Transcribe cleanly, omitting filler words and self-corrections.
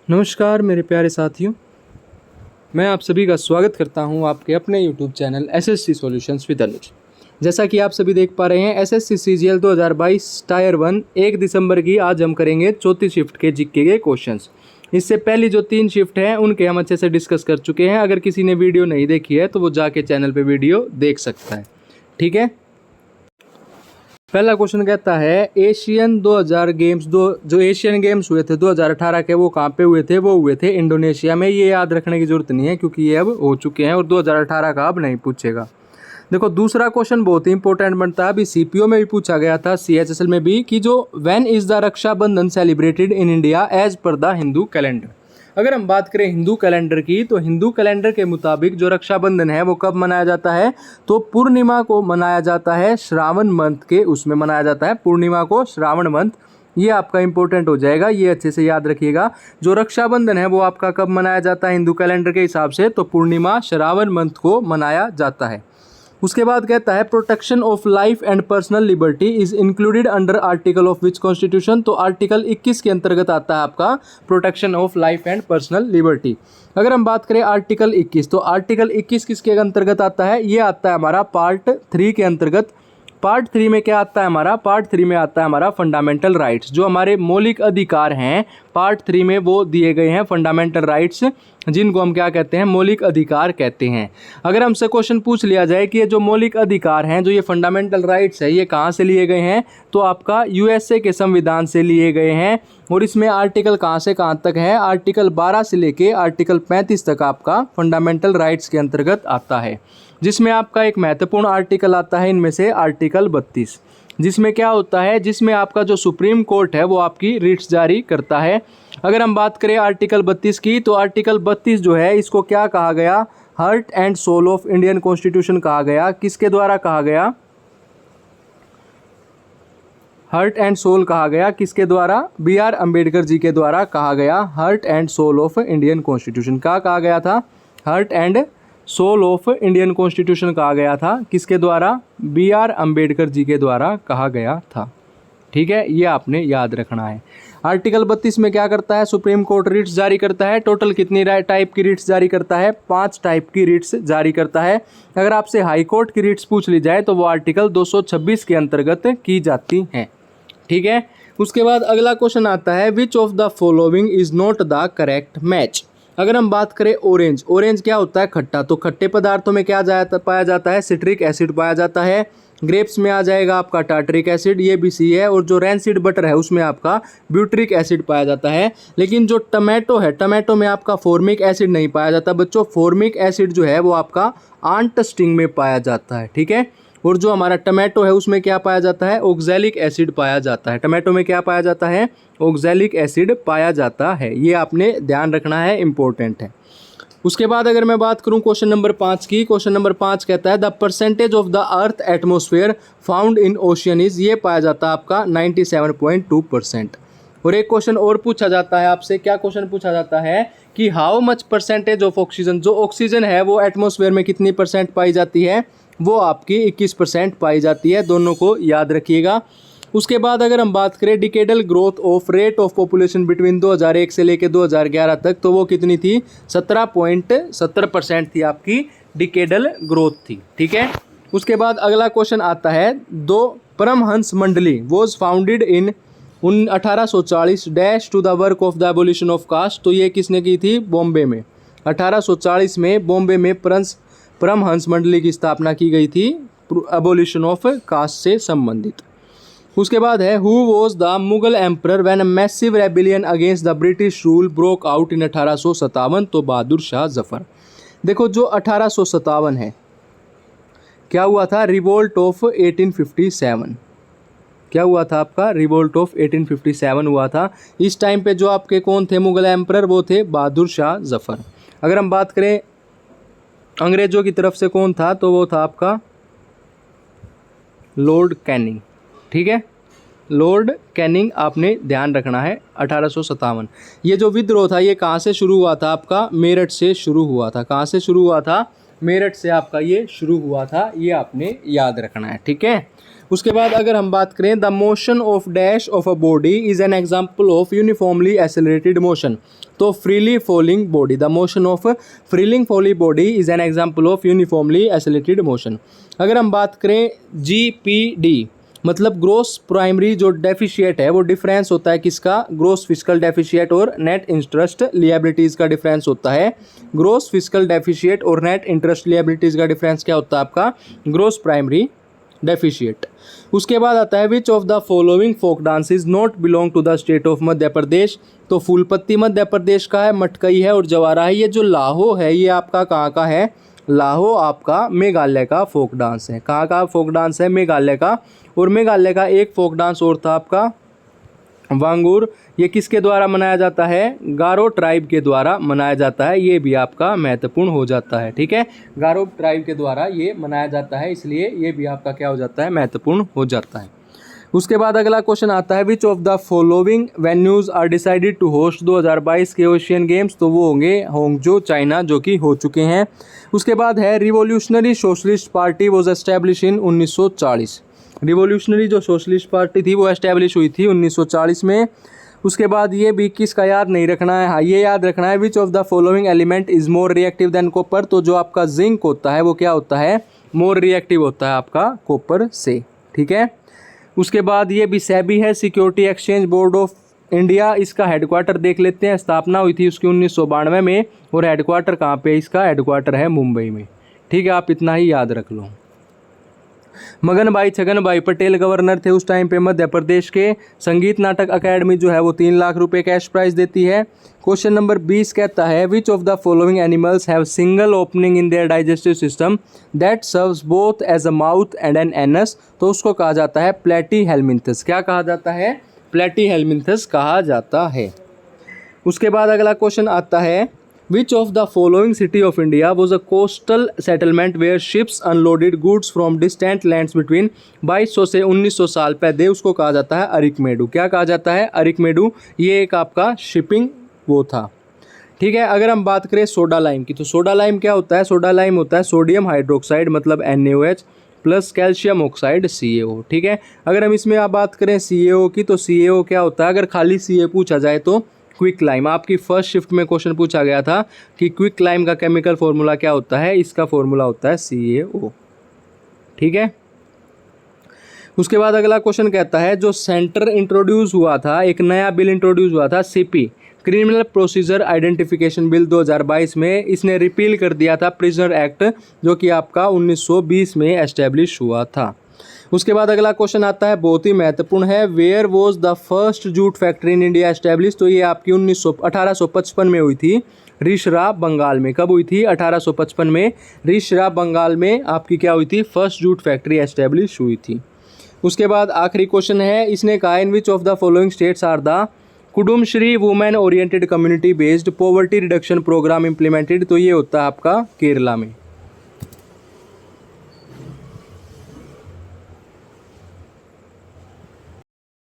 नमस्कार मेरे प्यारे साथियों, मैं आप सभी का स्वागत करता हूं आपके अपने YouTube channel SSC solutions with Anuj. जैसा कि आप सभी देख पा रहे हैं, एसएससी सीजीएल 2022 टायर 1 1 दिसंबर की आज हम करेंगे चौथी शिफ्ट के जीके के क्वेश्चंस। इससे पहली जो 3 शिफ्ट हैं उनके हम अच्छे से डिस्कस कर चुके हैं। अगर किसी ने वीडियो नहीं देखी है तो वो जाके चैनल पर वीडियो देख सकता है। ठीक है, पहला क्वेश्चन कहता है एशियन 2000 गेम्स जो एशियन गेम्स हुए थे 2018 के, वो कहाँ पे हुए थे? वो हुए थे इंडोनेशिया में। ये याद रखने की जरूरत नहीं है क्योंकि ये अब हो चुके हैं और 2018 का अब नहीं पूछेगा। देखो, दूसरा क्वेश्चन बहुत ही इंपॉर्टेंट बनता है। अभी सीपीओ में भी पूछा गया था, सीएचएसएल में भी, कि जो when is the Rakshabandhan celebrated in India as per the Hindu calendar. अगर हम बात करें हिंदू कैलेंडर की, तो हिंदू कैलेंडर के मुताबिक जो रक्षाबंधन है वो कब मनाया जाता है? तो पूर्णिमा को मनाया जाता है, श्रावण मंथ के उसमें मनाया जाता है, पूर्णिमा को, श्रावण मंथ। ये आपका इंपॉर्टेंट हो जाएगा, ये अच्छे से याद रखिएगा। जो रक्षाबंधन है वो आपका कब मनाया जाता है हिंदू कैलेंडर के हिसाब से? तो पूर्णिमा, श्रावण मंथ को मनाया जाता है। उसके बाद कहता है protection of life and personal liberty is included under article of which constitution. तो आर्टिकल 21 के अंतर्गत आता है आपका protection of life and personal liberty. अगर हम बात करें आर्टिकल 21, तो आर्टिकल 21 किसके अंतर्गत आता है? ये आता है हमारा पार्ट 3 के अंतर्गत। पार्ट 3 में क्या आता है हमारा? पार्ट 3 में आता है हमारा फंडामेंटल राइट्स। जो हमारे मौलिक अधिकार हैं पार्ट 3 में वो दिए गए हैं फंडामेंटल राइट्स, जिनको हम क्या कहते हैं? मौलिक अधिकार कहते हैं। अगर हमसे क्वेश्चन पूछ लिया जाए कि ये जो मौलिक अधिकार हैं, जो ये फंडामेंटल राइट्स है, ये कहाँ से लिए गए हैं? तो आपका यूएसए के संविधान से लिए गए हैं। और इसमें आर्टिकल कहाँ से कहाँ तक है? आर्टिकल 12 से लेके आर्टिकल 35 तक आपका फंडामेंटल राइट्स के अंतर्गत आता है। जिसमें आपका एक महत्वपूर्ण आर्टिकल आता है इनमें से आर्टिकल 32, जिसमें क्या होता है? जिसमें आपका जो सुप्रीम कोर्ट है वो आपकी रिट्स जारी करता है। अगर हम बात करें आर्टिकल 32 की, तो आर्टिकल 32 जो है इसको क्या कहा गया? Heart and soul of Indian constitution कहा गया। किसके द्वारा कहा गया? हार्ट एंड सोल कहा गया। किसके द्वारा? BR अम्बेडकर जी के द्वारा कहा गया। Heart and soul of Indian constitution का कहा गया था? Heart and soul of Indian constitution कहा गया था। किसके द्वारा? BR अम्बेडकर जी के द्वारा कहा गया था। ठीक है, ये आपने याद रखना है। आर्टिकल 32 में क्या करता है? सुप्रीम कोर्ट रिट्स जारी करता है। टोटल कितनी टाइप की रिट्स जारी करता है? 5 टाइप की रिट्स जारी करता है। अगर आपसे हाई कोर्ट की रिट्स पूछ ली जाए तो वो आर्टिकल 226 के अंतर्गत की जाती हैं। ठीक है, उसके बाद अगला क्वेश्चन आता है which of the following is not the correct match. अगर हम बात करें ऑरेंज, ऑरेंज क्या होता है? खट्टा। तो खट्टे पदार्थों में क्या पाया जाता है? सिट्रिक एसिड पाया जाता है। ग्रेप्स में आ जाएगा आपका टार्टरिक एसिड, ये भी सी है। और जो रैनसीड बटर है उसमें आपका ब्यूट्रिक एसिड पाया जाता है। लेकिन जो टमाटो है, टमाटो में आपका फॉर्मिक एसिड नहीं पाया जाता बच्चों। फॉर्मिक एसिड जो है वो आपका आंटस्टिंग में पाया जाता है। ठीक है, और जो हमारा टमाटो है उसमें क्या पाया जाता है? ऑक्सैलिक एसिड पाया जाता है। टमाटो में क्या पाया जाता है? ऑक्सैलिक एसिड पाया जाता है। ये आपने ध्यान रखना है, इंपॉर्टेंट है। उसके बाद अगर मैं बात करूं क्वेश्चन नंबर 5 की, क्वेश्चन नंबर 5 कहता है the percentage of the earth atmosphere found in ocean is. ये पाया जाता है आपका 97.2%। और एक क्वेश्चन और पूछा जाता है आपसे। क्या क्वेश्चन पूछा जाता है? कि how much percentage of oxygen, जो ऑक्सीजन है वो एटमोस्फेयर में कितनी % पाई जाती है? वो आपकी 21% पाई जाती है। दोनों को याद रखिएगा। उसके बाद अगर हम बात करें decadal growth of rate of population between 2001 से लेकर 2011 तक, तो वो कितनी थी? 17.70% थी आपकी डिकेडल ग्रोथ थी। ठीक है, उसके बाद अगला क्वेश्चन आता है दो Paramhansa Mandali was founded in 1840 dash to the work of the abolition of caste. तो ये किसने की थी? बॉम्बे में। 1840 में बॉम्बे में परमहंस मंडली की स्थापना की गई थी, एबोलिशन ऑफ कास्ट से संबंधित। उसके बाद है who was the Mughal emperor when a massive rebellion against the British rule broke out in 1857। तो बहादुर शाह जफर। देखो, जो 1857 है, क्या हुआ था? Revolt of 1857। क्या हुआ था आपका? रिवोल्ट ऑफ 1857 हुआ था। इस टाइम पे जो आपके कौन थे मुगल एम्परर? वो थे बहादुर शाह जफर। अगर हम बात करें अंग्रेजों की तरफ से कौन था, तो वो था आपका लॉर्ड कैनिंग। ठीक है, लॉर्ड कैनिंग आपने ध्यान रखना है। 1857। ये जो विद्रोह था ये कहाँ से शुरू हुआ था? आपका मेरठ से शुरू हुआ था। कहाँ से शुरू हुआ था? मेरठ से आपका ये शुरू हुआ था। ये आपने याद रखना है। ठीक है, उसके बाद अगर हम बात करें the motion of dash of a body is an example of uniformly accelerated motion, तो freely falling body, the motion of freely falling body is an example of uniformly accelerated motion. अगर हम बात करें GPD मतलब gross primary जो deficit है वो difference होता है किसका, ग्रोस फिस्कल डेफिशिएट और नेट इंटरेस्ट लिएबिलिटीज़ का डिफरेंस होता है। ग्रोस फिस्कल डेफिशिएट और नेट इंटरेस्ट लिएबिलिटीज़ का डिफरेंस क्या होता है आपका, ग्रोस प्राइमरी डेफिशिएट। उसके बाद आता है which of the following folk dance is not belong to the state of Madhya Pradesh, तो फूलपत्ती मध्य प्रदेश का है, मटकई है और जवारा है। ये जो लाहो है ये आपका कहाँ का है, लाहो आपका मेघालय का फोक डांस है। कहाँ का फोक डांस है, मेघालय का। और मेघालय का एक फोक डांस और था आपका वांगुर, ये किसके द्वारा मनाया जाता है, गारो ट्राइब के द्वारा मनाया जाता है, ये भी आपका महत्वपूर्ण हो जाता है। ठीक है, गारो ट्राइब के द्वारा ये मनाया जाता है, इसलिए ये भी आपका क्या हो जाता है, महत्वपूर्ण हो जाता है। उसके बाद अगला क्वेश्चन आता है which of the following venues are decided to host 2022 के एशियन गेम्स, तो वो होंगे होंगजो चाइना जो कि हो चुके हैं। उसके बाद है revolutionary socialist party was establish in 1940, revolutionary जो सोशलिस्ट पार्टी थी वो एस्टैब्लिश हुई थी 1940 में। उसके बाद ये भी किसका याद नहीं रखना है, हाँ ये याद रखना है which of the following element is more reactive than copper, तो जो आपका जिंक होता है वो क्या होता है, मोर रिएक्टिव होता है आपका कॉपर से। ठीक है, उसके बाद ये भी सेबी है, security exchange board of India, इसका हेडक्वार्टर देख लेते हैं। स्थापना हुई थी उसकी 1992 में और हेडक्वार्टर कहाँ पे, इसका हेडक्वार्टर है मुंबई में। ठीक है, आप इतना ही याद रख लो। मगन भाई छगन भाई पटेल गवर्नर थे उस टाइम पे मध्य प्रदेश के। संगीत नाटक अकेडमी जो है वो 3 लाख रुपए कैश प्राइज देती है। क्वेश्चन नंबर 20 कहता है which of the following animals have single opening in their digestive system that serves both as a mouth and an anus, तो उसको कहा जाता है प्लेटीहेल्मिन्थस। क्या कहा जाता है, प्लेटीहेल्मिन्थस कहा जाता है। उसके बाद अगला क्वेश्चन आता है Which of the following city of India was a coastal settlement where ships unloaded goods from distant lands between 2200 से 1900 साल पहले, उसको कहा जाता है अरिकमेडू। क्या कहा जाता है, अरिकमेडू, ये एक आपका शिपिंग वो था। ठीक है, अगर हम बात करें सोडा लाइम की, तो सोडा लाइम क्या होता है, सोडा लाइम होता है सोडियम हाइड्रोक्साइड मतलब NaOH plus calcium oxide CaO। ठीक है, अगर हम इसमें आप बात करें CaO की, तो CaO क्या होता है, अगर खाली Ca पूछा जाए तो क्विक लाइम। आपकी फर्स्ट शिफ्ट में क्वेश्चन पूछा गया था कि क्विक लाइम का केमिकल फॉर्मूला क्या होता है, इसका फॉर्मूला होता है CaO। ठीक है, उसके बाद अगला क्वेश्चन कहता है जो सेंटर इंट्रोड्यूस हुआ था, एक नया बिल इंट्रोड्यूस हुआ था CP criminal procedure identification bill 2022 में, इसने रिपील कर दिया था प्रिजनर एक्ट जो कि आपका 1920 में एस्टेब्लिश हुआ था। उसके बाद अगला क्वेश्चन आता है बहुत ही महत्वपूर्ण है, where was the first jute factory in India establish, तो ये आपकी 1855 में हुई थी रिशरा बंगाल में। कब हुई थी, 1855 में रिशरा बंगाल में आपकी क्या हुई थी, फर्स्ट जूट फैक्ट्री एस्टेब्लिश हुई थी। उसके बाद आखिरी क्वेश्चन है, इसने कहा in which of the following states are the Kudumbashree women oriented community based poverty reduction program implemented, तो ये होता है आपका केरला में।